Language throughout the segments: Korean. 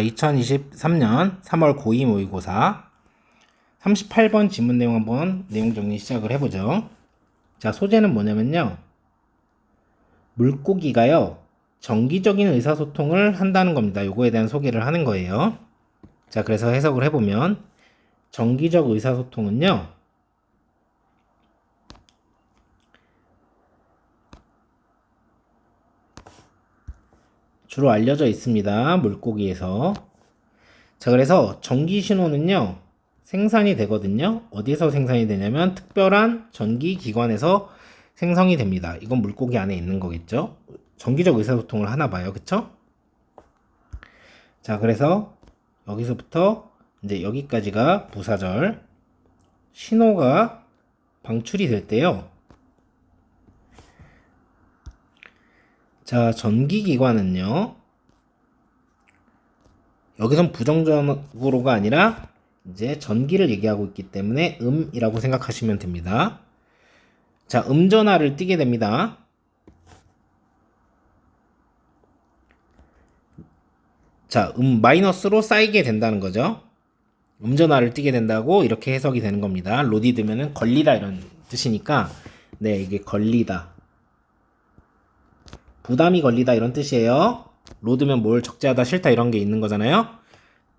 2023년 3월 고2 모의고사 38번 지문 내용 한번 내용 정리 시작을 해보죠. 자, 소재는 뭐냐면요. 물고기가요, 정기적인 의사소통을 한다는 겁니다. 요거에 대한 소개를 하는 거예요. 자, 그래서 해석을 해보면, 정기적 의사소통은요, 주로 알려져 있습니다. 물고기에서. 자, 그래서 전기 신호는요, 생산이 되거든요. 어디서 생산이 되냐면 특별한 전기 기관에서 생성이 됩니다. 이건 물고기 안에 있는 거겠죠. 전기적 의사소통을 하나 봐요. 그쵸? 자, 그래서 여기서부터 이제 여기까지가 부사절. 신호가 방출이 될 때요. 자, 전기기관은요, 여기선 부정적으로가 아니라 이제 전기를 얘기하고 있기 때문에 이라고 생각하시면 됩니다. 자, 음전화를 띠게 됩니다. 자, 마이너스로 쌓이게 된다는 거죠. 음전화를 띠게 된다고 이렇게 해석이 되는 겁니다. 로디드면은 걸리다 이런 뜻이니까, 네, 이게 걸리다. 부담이 걸리다 이런 뜻이에요. 로드면 뭘 적재하다 싫다 이런 게 있는 거잖아요.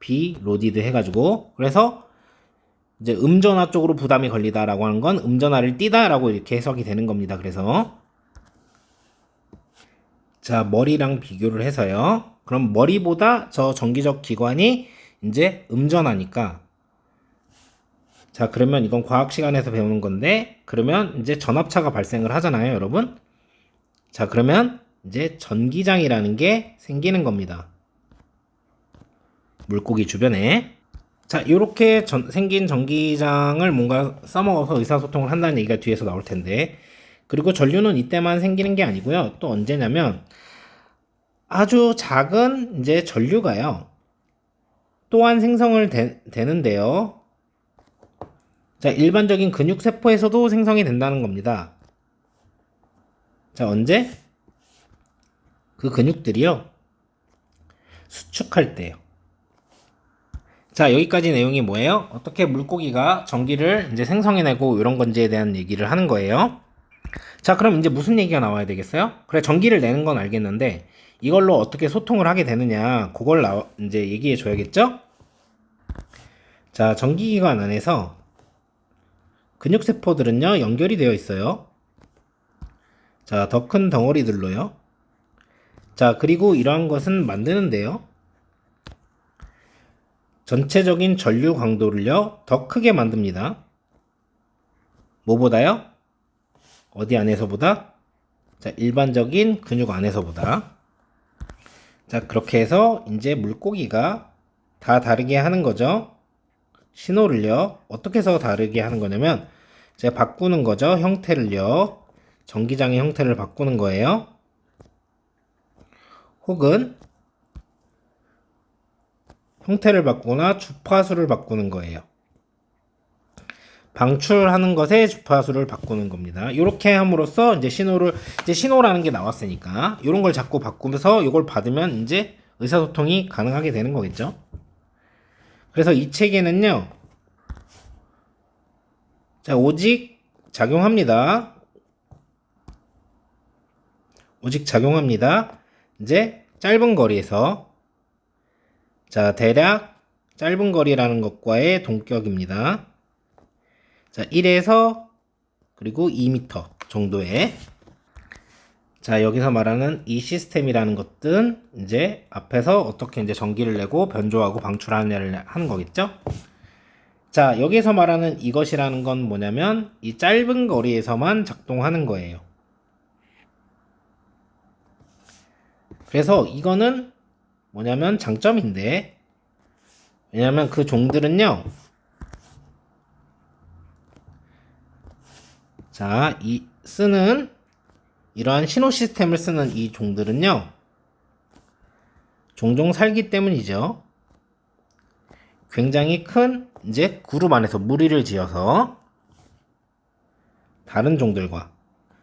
비로디드 해가지고, 그래서 이제 음전화 쪽으로 부담이 걸리다라고 하는 건 음전화를 띠다라고 이렇게 해석이 되는 겁니다. 그래서 자, 머리랑 비교를 해서요. 그럼 머리보다 저 전기적 기관이 이제 음전화니까, 자, 그러면 이건 과학 시간에서 배우는 건데, 그러면 이제 전압차가 발생을 하잖아요, 여러분. 자, 그러면 이제 전기장이라는 게 생기는 겁니다. 물고기 주변에. 자, 이렇게 생긴 전기장을 뭔가 써먹어서 의사소통을 한다는 얘기가 뒤에서 나올 텐데, 그리고 전류는 이때만 생기는 게 아니고요. 또 언제냐면 아주 작은 이제 전류가요, 또한 생성을 되는데요. 자, 일반적인 근육세포에서도 생성이 된다는 겁니다. 자, 언제? 그 근육들이요, 수축할 때요. 자, 여기까지 내용이 뭐예요? 어떻게 물고기가 전기를 이제 생성해내고 이런 건지에 대한 얘기를 하는 거예요. 자, 그럼 이제 무슨 얘기가 나와야 되겠어요? 그래, 전기를 내는 건 알겠는데 이걸로 어떻게 소통을 하게 되느냐, 그걸 이제 얘기해 줘야겠죠? 자, 전기기관 안에서 근육세포들은요, 연결이 되어 있어요. 자, 더 큰 덩어리들로요. 자, 그리고 이러한 것은 만드는데요, 전체적인 전류 강도를요, 더 크게 만듭니다. 뭐보다요? 어디 안에서보다? 자, 일반적인 근육 안에서보다. 자, 그렇게 해서 이제 물고기가 다 다르게 하는 거죠. 신호를요, 어떻게 해서 다르게 하는 거냐면, 제가 바꾸는 거죠. 형태를요. 전기장의 형태를 바꾸는 거예요. 혹은 형태를 바꾸거나 주파수를 바꾸는 거예요. 방출하는 것의 주파수를 바꾸는 겁니다. 이렇게 함으로써 이제 신호라는 게 나왔으니까 이런 걸 자꾸 바꾸면서 이걸 받으면 이제 의사소통이 가능하게 되는 거겠죠. 그래서 이 책에는요, 자, 오직 작용합니다. 이제 짧은 거리에서, 자, 대략 짧은 거리라는 것과의 동격입니다. 자, 1에서 그리고 2m 정도의, 자, 여기서 말하는 이 시스템이라는 것들은 이제 앞에서 어떻게 이제 전기를 내고 변조하고 방출하느냐를 하는 거겠죠. 자, 여기서 말하는 이것이라는 건 뭐냐면 이 짧은 거리에서만 작동하는 거예요. 그래서 이거는 뭐냐면 장점인데, 왜냐면 그 종들은요, 자, 이러한 신호 시스템을 쓰는 이 종들은요, 종종 살기 때문이죠. 굉장히 큰 이제 그룹 안에서 무리를 지어서 다른 종들과,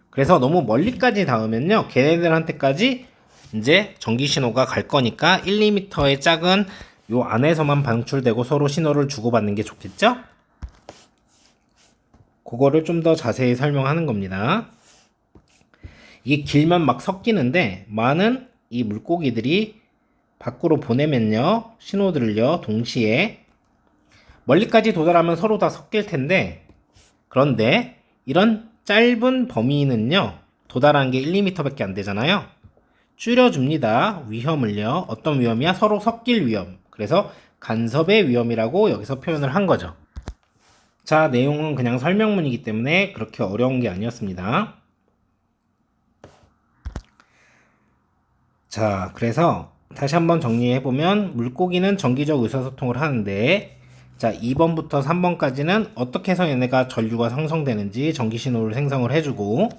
그래서 너무 멀리까지 닿으면요, 걔네들한테까지 이제 전기 신호가 갈 거니까 1, 2m의 짝은 요 안에서만 방출되고 서로 신호를 주고받는 게 좋겠죠? 그거를 좀 더 자세히 설명하는 겁니다. 이게 길면 막 섞이는데 많은 이 물고기들이 밖으로 보내면요, 신호들을요 동시에 멀리까지 도달하면 서로 다 섞일 텐데, 그런데 이런 짧은 범위는요 도달하는 게 1, 2m밖에 안 되잖아요. 줄여줍니다. 위험을요. 어떤 위험이야? 서로 섞일 위험. 그래서 간섭의 위험이라고 여기서 표현을 한 거죠. 자, 내용은 그냥 설명문이기 때문에 그렇게 어려운 게 아니었습니다. 자, 그래서 다시 한번 정리해보면 물고기는 정기적 의사소통을 하는데, 자, 2번부터 3번까지는 어떻게 해서 얘네가 전류가 형성되는지 전기신호를 생성을 해주고,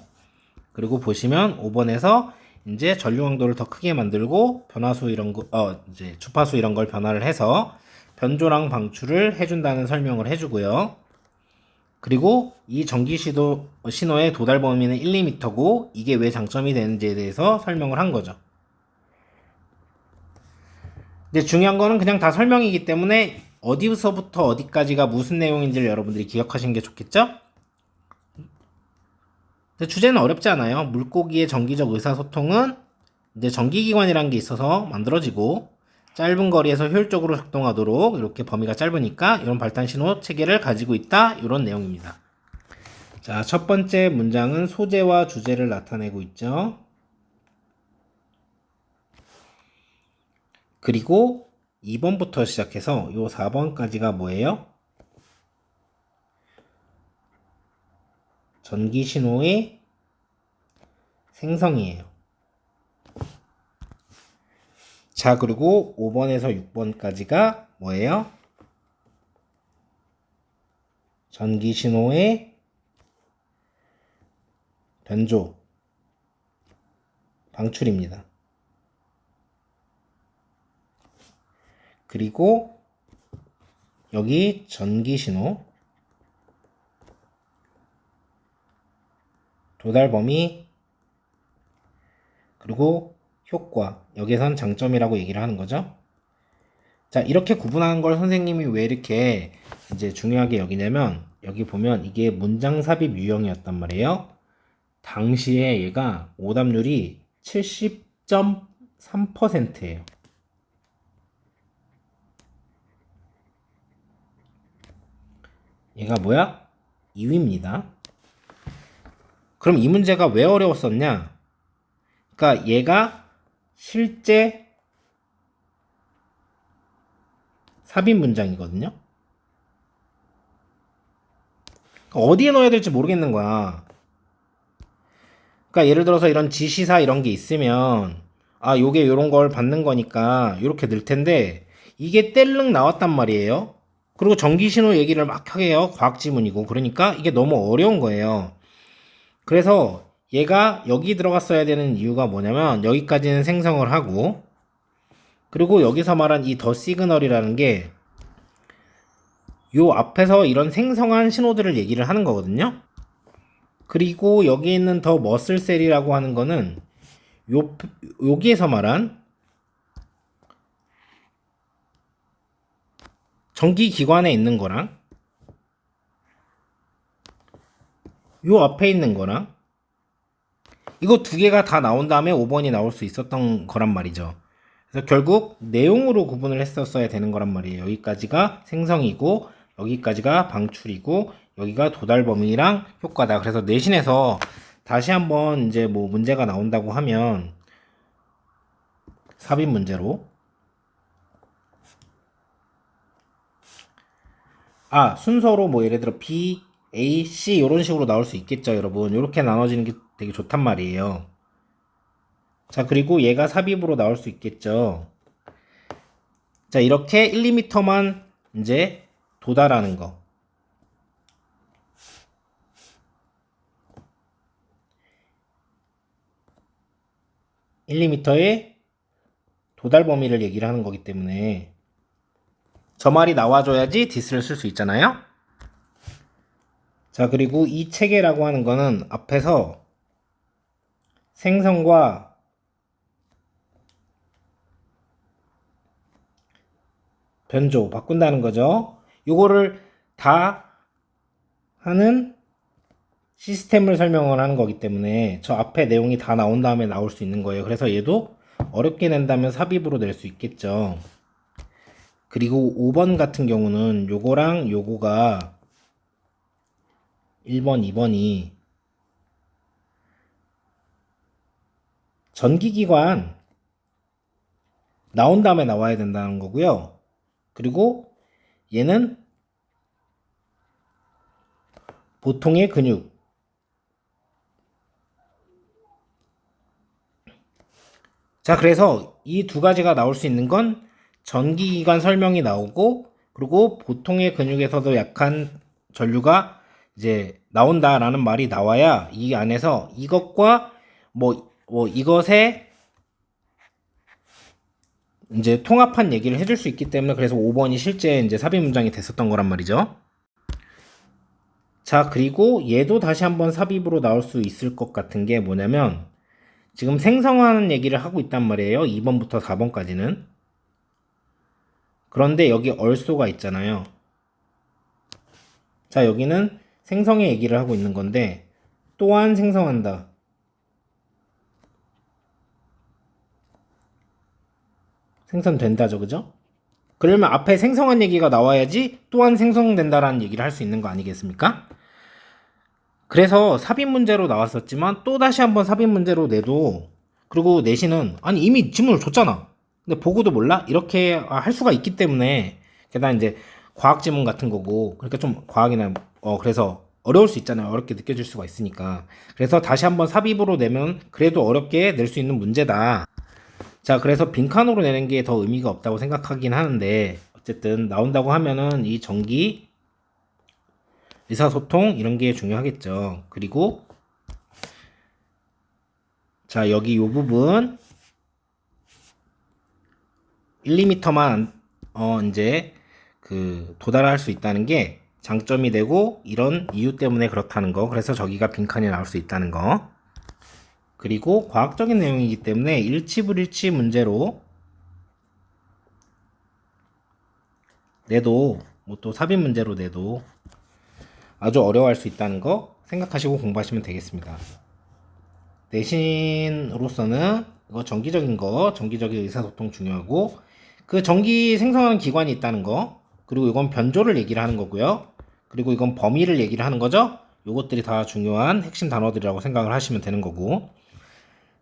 그리고 보시면 5번에서 이제 전류 강도를 더 크게 만들고 변화수 이런 거, 이제 주파수 이런 걸 변화를 해서 변조랑 방출을 해준다는 설명을 해주고요. 그리고 이 전기 신호의 도달 범위는 1, 2m고 이게 왜 장점이 되는지에 대해서 설명을 한 거죠. 근데 중요한 거는 그냥 다 설명이기 때문에 어디서부터 어디까지가 무슨 내용인지를 여러분들이 기억하시는 게 좋겠죠? 근데 주제는 어렵지 않아요. 물고기의 정기적 의사소통은 이제 전기기관이라는 게 있어서 만들어지고, 짧은 거리에서 효율적으로 작동하도록 이렇게 범위가 짧으니까 이런 발탄 신호 체계를 가지고 있다, 이런 내용입니다. 자, 첫 번째 문장은 소재와 주제를 나타내고 있죠. 그리고 2번부터 시작해서 요 4번까지가 뭐예요? 전기 신호의 생성이에요. 자, 그리고 5번에서 6번까지가 뭐예요? 전기 신호의 변조, 방출입니다. 그리고 여기 전기 신호, 도달 범위, 그리고 효과, 여기선 장점이라고 얘기를 하는 거죠. 자, 이렇게 구분하는 걸 선생님이 왜 이렇게 이제 중요하게 여기냐면, 여기 보면 이게 문장 삽입 유형이었단 말이에요. 당시에 얘가 오답률이 70.3%예요. 얘가 뭐야? 2위입니다. 그럼 이 문제가 왜 어려웠었냐? 그러니까 얘가 실제 삽입 문장이거든요. 그러니까 어디에 넣어야 될지 모르겠는 거야. 그러니까 예를 들어서 이런 지시사 이런 게 있으면, 아, 요게 요런 걸 받는 거니까 요렇게 넣을 텐데, 이게 뗄릉 나왔단 말이에요. 그리고 전기신호 얘기를 막 해요. 과학 지문이고. 그러니까 이게 너무 어려운 거예요. 그래서 얘가 여기 들어갔어야 되는 이유가 뭐냐면, 여기까지는 생성을 하고, 그리고 여기서 말한 이 더 시그널이라는 게 요 앞에서 이런 생성한 신호들을 얘기를 하는 거거든요. 그리고 여기 있는 더 머슬셀이라고 하는 거는 여기에서 말한 전기기관에 있는 거랑 요 앞에 있는 거랑 이거 두 개가 다 나온 다음에 5번이 나올 수 있었던 거란 말이죠. 그래서 결국 내용으로 구분을 했었어야 되는 거란 말이에요. 여기까지가 생성이고 여기까지가 방출이고 여기가 도달 범위랑 효과다. 그래서 내신에서 다시 한번 이제 뭐 문제가 나온다고 하면 삽입 문제로 순서로 뭐 예를 들어 B, A, C 이런 식으로 나올 수 있겠죠, 여러분. 이렇게 나눠지는 게 되게 좋단 말이에요. 자, 그리고 얘가 삽입으로 나올 수 있겠죠. 자, 이렇게 1, 2m만 이제 도달하는 거. 1, 2m의 도달 범위를 얘기를 하는 거기 때문에 저 말이 나와줘야지 디스를 쓸 수 있잖아요. 자, 그리고 이 체계라고 하는 거는 앞에서 생성과 변조, 바꾼다는 거죠. 요거를 다 하는 시스템을 설명을 하는 거기 때문에 저 앞에 내용이 다 나온 다음에 나올 수 있는 거예요. 그래서 얘도 어렵게 낸다면 삽입으로 낼 수 있겠죠. 그리고 5번 같은 경우는 요거랑 요거가 1번, 2번이 전기기관 나온 다음에 나와야 된다는 거고요. 그리고 얘는 보통의 근육. 자, 그래서 이 두 가지가 나올 수 있는 건 전기기관 설명이 나오고, 그리고 보통의 근육에서도 약한 전류가 이제 나온다라는 말이 나와야 이 안에서 이것과 이것에 이제 통합한 얘기를 해줄 수 있기 때문에 그래서 5번이 실제 이제 삽입 문장이 됐었던 거란 말이죠. 자, 그리고 얘도 다시 한번 삽입으로 나올 수 있을 것 같은 게 뭐냐면 지금 생성하는 얘기를 하고 있단 말이에요. 2번부터 4번까지는. 그런데 여기 얼소가 있잖아요. 자, 여기는 생성의 얘기를 하고 있는 건데 또한 생성한다. 생성된다죠, 그죠? 그러면 앞에 생성한 얘기가 나와야지 또한 생성된다라는 얘기를 할 수 있는 거 아니겠습니까? 그래서 삽입 문제로 나왔었지만 또 다시 한번 삽입 문제로 내도 그리고 내신은 아니 이미 지문을 줬잖아. 근데 보고도 몰라? 이렇게 할 수가 있기 때문에 게다가 이제 과학 지문 같은 거고 그러니까 좀 과학이나 그래서 어려울 수 있잖아요. 어렵게 느껴질 수가 있으니까. 그래서 다시 한번 삽입으로 내면 그래도 어렵게 낼 수 있는 문제다. 자, 그래서 빈칸으로 내는 게 더 의미가 없다고 생각하긴 하는데 어쨌든 나온다고 하면은 이 전기 의사소통 이런 게 중요하겠죠. 그리고 자, 여기 요 부분 1, 2m만 이제 도달할 수 있다는 게 장점이 되고 이런 이유 때문에 그렇다는 거. 그래서 저기가 빈칸이 나올 수 있다는 거. 그리고 과학적인 내용이기 때문에 일치불일치 문제로 내도 뭐 또 삽입 문제로 내도 아주 어려워할 수 있다는 거 생각하시고 공부하시면 되겠습니다. 내신으로서는 이거 정기적인 의사소통 중요하고 그 전기 생성하는 기관이 있다는 거 그리고 이건 변조를 얘기를 하는 거고요. 그리고 이건 범위를 얘기를 하는 거죠. 요것들이 다 중요한 핵심 단어들이라고 생각을 하시면 되는 거고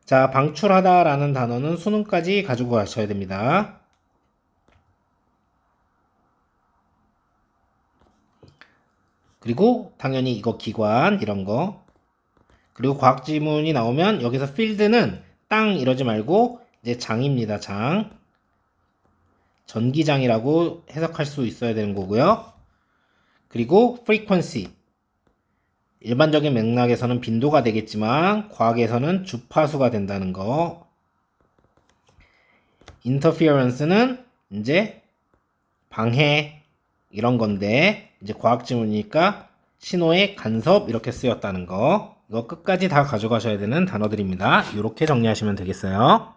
자, 방출하다 라는 단어는 수능까지 가지고 가셔야 됩니다. 그리고 당연히 이거 기관 이런 거 그리고 과학 지문이 나오면 여기서 필드는 땅 이러지 말고 이제 장입니다. 장 전기장이라고 해석할 수 있어야 되는 거고요. 그리고 frequency 일반적인 맥락에서는 빈도가 되겠지만 과학에서는 주파수가 된다는 거. interference는 이제 방해 이런 건데 이제 과학 지문이니까 신호의 간섭 이렇게 쓰였다는 거. 이거 끝까지 다 가져가셔야 되는 단어들입니다. 이렇게 정리하시면 되겠어요.